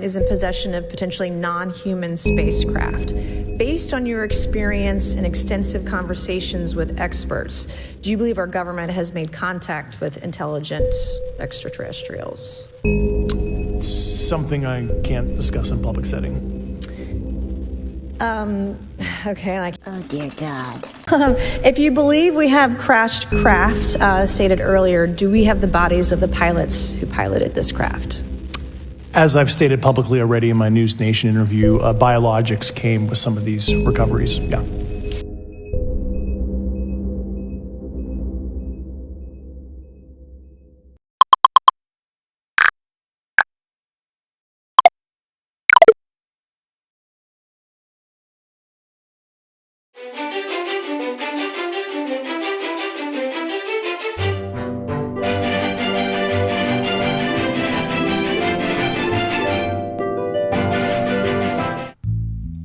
is in possession of potentially non-human spacecraft. Based on your experience and extensive conversations with experts, do you believe our government has made contact with intelligent extraterrestrials? Something I can't discuss in public setting. Okay, Oh, dear God. if you believe we have crashed craft, stated earlier, do we have the bodies of the pilots who piloted this craft? As I've stated publicly already in my News Nation interview, biologics came with some of these recoveries. Yeah.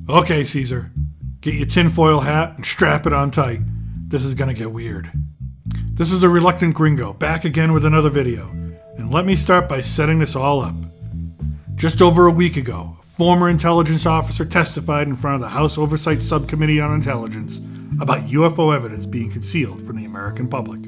Okay, Caesar. Get your tinfoil hat and strap it on tight. This is gonna get weird. This is the Reluctant Gringo, back again with another video. And let me start by setting this all up. Just over a week ago, a former intelligence officer testified in front of the House Oversight Subcommittee on Intelligence about UFO evidence being concealed from the American public.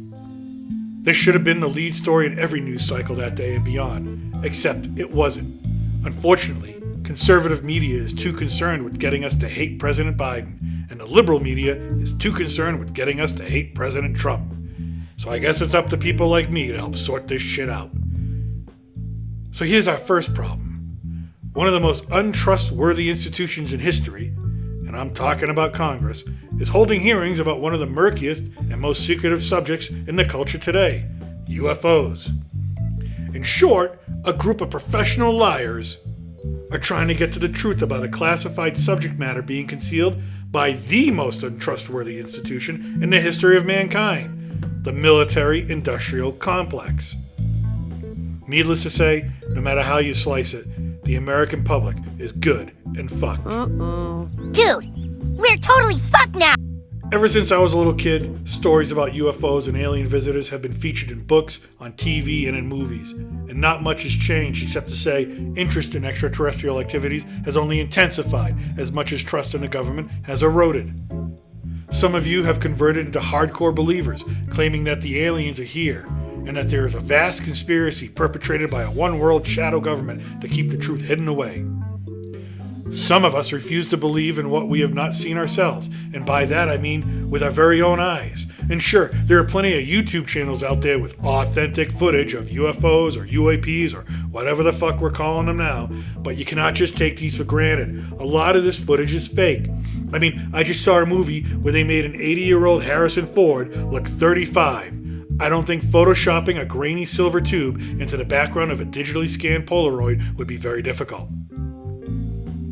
This should have been the lead story in every news cycle that day and beyond, except it wasn't. Unfortunately, conservative media is too concerned with getting us to hate President Biden, and the liberal media is too concerned with getting us to hate President Trump. So I guess it's up to people like me to help sort this shit out. So here's our first problem. One of the most untrustworthy institutions in history, and I'm talking about Congress, is holding hearings about one of the murkiest and most secretive subjects in the culture today, UFOs. In short, a group of professional liars are trying to get to the truth about a classified subject matter being concealed by the most untrustworthy institution in the history of mankind, the military-industrial complex. Needless to say, no matter how you slice it, the American public is good and fucked. Dude, we're totally fucked now! Ever since I was a little kid, stories about UFOs and alien visitors have been featured in books, on TV, and in movies. And not much has changed except to say interest in extraterrestrial activities has only intensified as much as trust in the government has eroded. Some of you have converted into hardcore believers, claiming that the aliens are here, and that there is a vast conspiracy perpetrated by a one-world shadow government to keep the truth hidden away. Some of us refuse to believe in what we have not seen ourselves, and by that I mean with our very own eyes. And sure, there are plenty of YouTube channels out there with authentic footage of UFOs or UAPs or whatever the fuck we're calling them now, but you cannot just take these for granted. A lot of this footage is fake. I mean, I just saw a movie where they made an 80-year-old Harrison Ford look 35. I don't think photoshopping a grainy silver tube into the background of a digitally scanned Polaroid would be very difficult.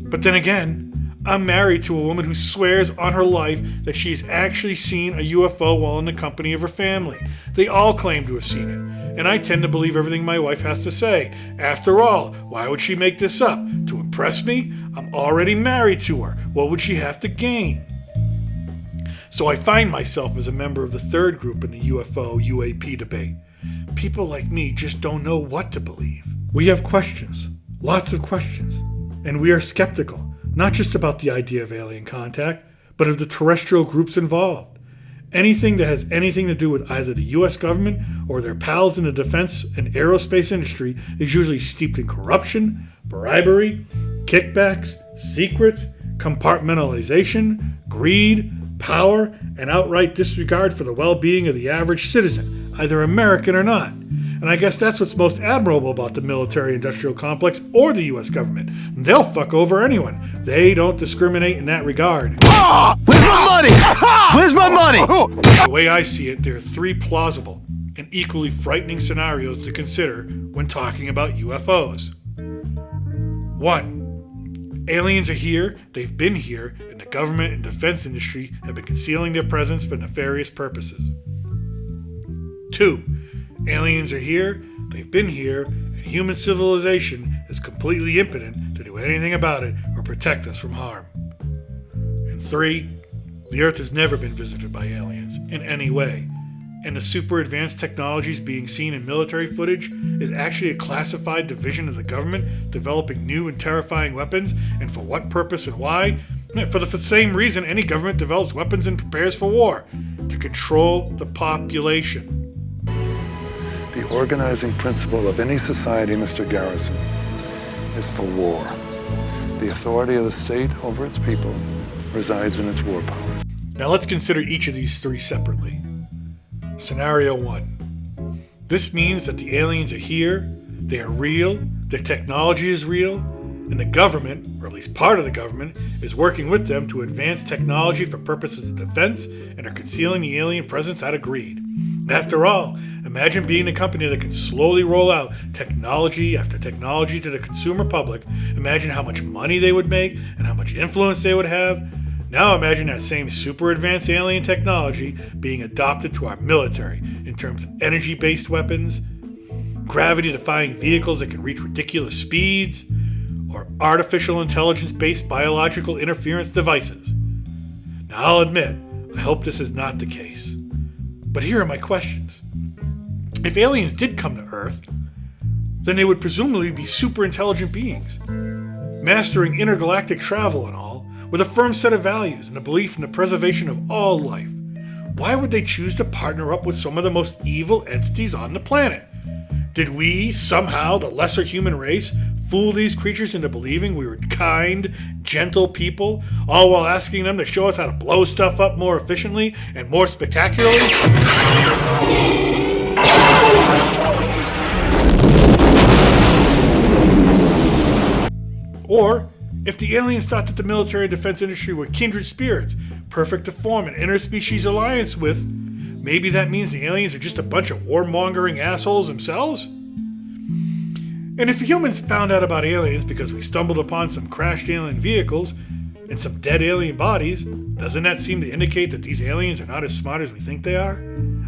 But then again, I'm married to a woman who swears on her life that she's actually seen a UFO while in the company of her family. They all claim to have seen it, and I tend to believe everything my wife has to say. After all, why would she make this up? To impress me? I'm already married to her. What would she have to gain? So I find myself as a member of the third group in the UFO-UAP debate. People like me just don't know what to believe. We have questions, lots of questions. And we are skeptical, not just about the idea of alien contact, but of the terrestrial groups involved. Anything that has anything to do with either the US government or their pals in the defense and aerospace industry is usually steeped in corruption, bribery, kickbacks, secrets, compartmentalization, greed, power, and outright disregard for the well-being of the average citizen, either American or not. And I guess that's what's most admirable about the military-industrial complex or the U.S. government. They'll fuck over anyone. They don't discriminate in that regard. Where's my money? Where's my money? The way I see it, there are three plausible and equally frightening scenarios to consider when talking about UFOs. 1. Aliens are here, they've been here, and the government and defense industry have been concealing their presence for nefarious purposes. 2. Aliens are here, they've been here, and human civilization is completely impotent to do anything about it or protect us from harm. And 3, the Earth has never been visited by aliens in any way. and the super advanced technologies being seen in military footage is actually a classified division of the government developing new and terrifying weapons, and for what purpose and why? For the same reason any government develops weapons and prepares for war, to control the population. The organizing principle of any society, Mr. Garrison, is for war. The authority of the state over its people resides in its war powers. Now let's consider each of these three separately. Scenario 1. This means that the aliens are here, they are real, their technology is real, and the government, or at least part of the government, is working with them to advance technology for purposes of defense and are concealing the alien presence out of greed. After all, imagine being a company that can slowly roll out technology after technology to the consumer public. Imagine how much money they would make and how much influence they would have. Now imagine that same super advanced alien technology being adopted to our military in terms of energy-based weapons, gravity-defying vehicles that can reach ridiculous speeds, or artificial intelligence-based biological interference devices. Now I'll admit, I hope this is not the case. But here are my questions. If aliens did come to Earth, then they would presumably be super intelligent beings, mastering intergalactic travel and all, with a firm set of values and a belief in the preservation of all life. Why would they choose to partner up with some of the most evil entities on the planet? Did we, somehow, the lesser human race, fool these creatures into believing we were kind, gentle people, all while asking them to show us how to blow stuff up more efficiently and more spectacularly? Or, if the aliens thought that the military and defense industry were kindred spirits, perfect to form an interspecies alliance with, maybe that means the aliens are just a bunch of warmongering assholes themselves? And if humans found out about aliens because we stumbled upon some crashed alien vehicles and some dead alien bodies, doesn't that seem to indicate that these aliens are not as smart as we think they are?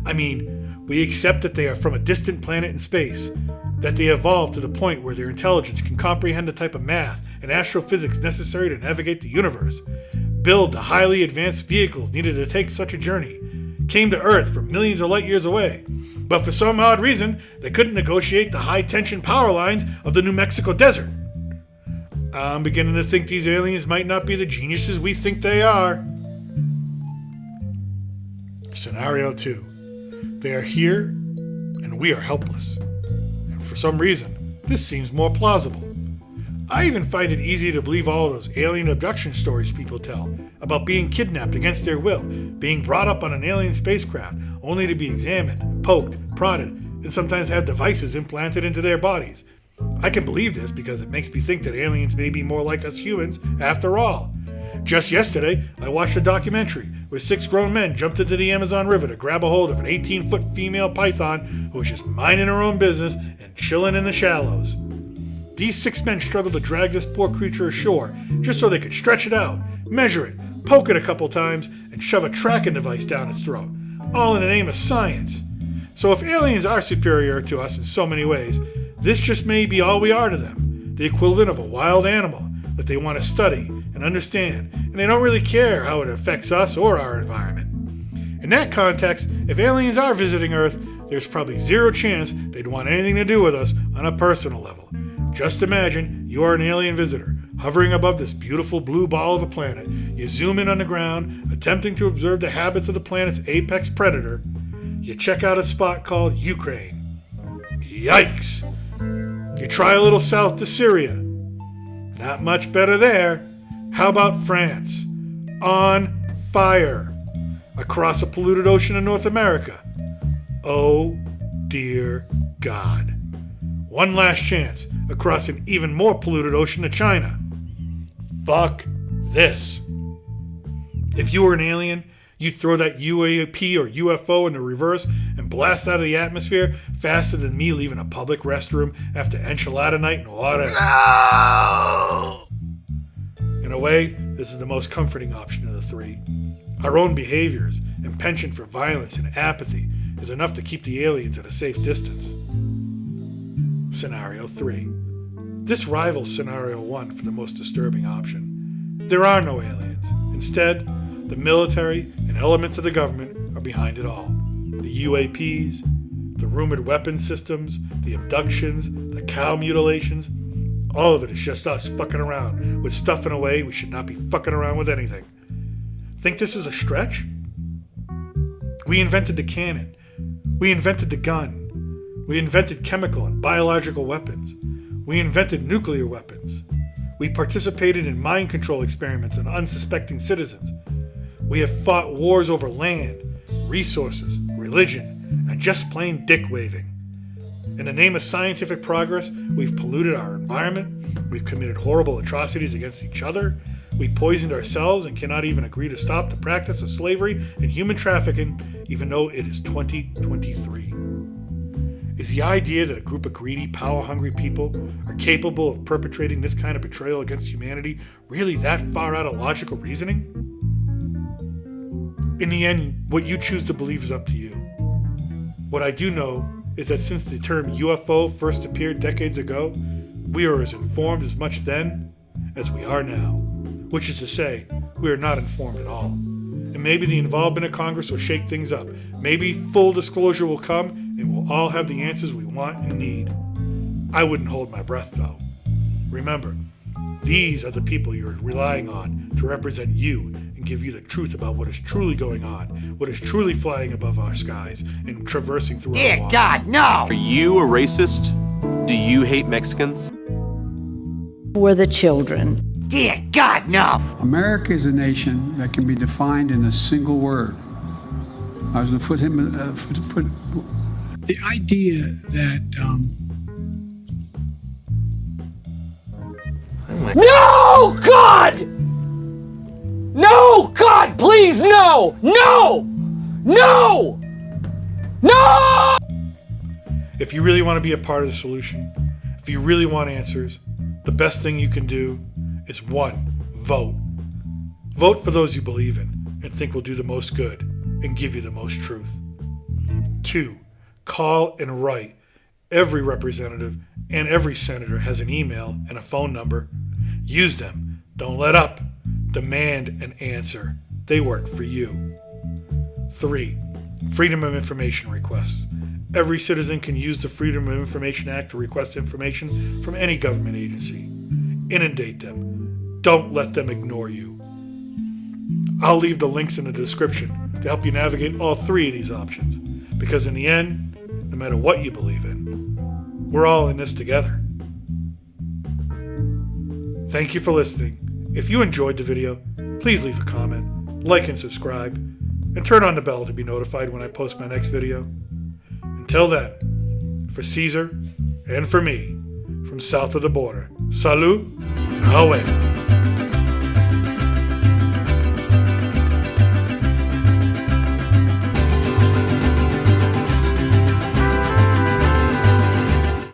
I mean, we accept that they are from a distant planet in space, that they evolved to the point where their intelligence can comprehend the type of math and astrophysics necessary to navigate the universe, build the highly advanced vehicles needed to take such a journey, came to Earth from millions of light years away. But for some odd reason, they couldn't negotiate the high-tension power lines of the New Mexico desert. I'm beginning to think these aliens might not be the geniuses we think they are. Scenario 2. They are here, and we are helpless. And for some reason, this seems more plausible. I even find it easy to believe all those alien abduction stories people tell about being kidnapped against their will, being brought up on an alien spacecraft only to be examined, poked, prodded, and sometimes have devices implanted into their bodies. I can believe this because it makes me think that aliens may be more like us humans after all. Just yesterday, I watched a documentary where 6 grown men jumped into the Amazon River to grab a hold of an 18-foot female python who was just minding her own business and chilling in the shallows. These 6 men struggled to drag this poor creature ashore just so they could stretch it out, measure it, poke it a couple times, and shove a tracking device down its throat, all in the name of science. So if aliens are superior to us in so many ways, this just may be all we are to them, the equivalent of a wild animal that they want to study and understand, and they don't really care how it affects us or our environment. In that context, if aliens are visiting Earth, there's probably zero chance they'd want anything to do with us on a personal level. Just imagine you are an alien visitor, hovering above this beautiful blue ball of a planet. You zoom in on the ground, attempting to observe the habits of the planet's apex predator. You check out a spot called Ukraine. Yikes! You try a little south to Syria. Not much better there. How about France? On fire. Across a polluted ocean in North America. Oh dear God. One last chance across an even more polluted ocean to China. Fuck this. If you were an alien, you'd throw that UAP or UFO into reverse and blast out of the atmosphere faster than me leaving a public restroom after enchilada night in Juarez. No! In a way, this is the most comforting option of the three. Our own behaviors and penchant for violence and apathy is enough to keep the aliens at a safe distance. Scenario 3. This rivals Scenario 1 for the most disturbing option. There are no aliens. Instead, the military and elements of the government are behind it all. the UAPs, the rumored weapons systems, the abductions, the cow mutilations. All of it is just us fucking around with stuff in a way we should not be fucking around with anything. Think this is a stretch? We invented the cannon. We invented the gun. We invented chemical and biological weapons. We invented nuclear weapons. We participated in mind control experiments on unsuspecting citizens. We have fought wars over land, resources, religion, and just plain dick waving. In the name of scientific progress, we've polluted our environment, we've committed horrible atrocities against each other, we poisoned ourselves and cannot even agree to stop the practice of slavery and human trafficking, even though it is 2023. Is the idea that a group of greedy, power-hungry people are capable of perpetrating this kind of betrayal against humanity really that far out of logical reasoning? In the end, what you choose to believe is up to you. What I do know is that since the term UFO first appeared decades ago, we are as informed as much then as we are now. Which is to say, we are not informed at all. And maybe the involvement of Congress will shake things up. Maybe full disclosure will come and we'll all have the answers we want and need. I wouldn't hold my breath though. Remember, these are the people you're relying on to represent you and give you the truth about what is truly going on, what is truly flying above our skies and traversing through our waters. Dear God, no! Are you a racist? Do you hate Mexicans? For the children. Dear God, no! America is a nation that can be defined in a single word. I was going to put him. The idea that No, God! No, God, please, no! No! No! No! If you really want to be a part of the solution, if you really want answers, the best thing you can do is 1. Vote. Vote for those you believe in and think will do the most good and give you the most truth. 2. Call and write. Every representative and every senator has an email and a phone number. Use them. Don't let up. Demand an answer. They work for you. 3. Freedom of Information requests. Every citizen can use the Freedom of Information Act to request information from any government agency. Inundate them. Don't let them ignore you. I'll leave the links in the description to help you navigate all 3 of these options, because in the end, no matter what you believe in, we're all in this together. Thank you for listening. If you enjoyed the video, please leave a comment, like and subscribe, and turn on the bell to be notified when I post my next video. Until then, for Caesar and for me, from south of the border, salut and away.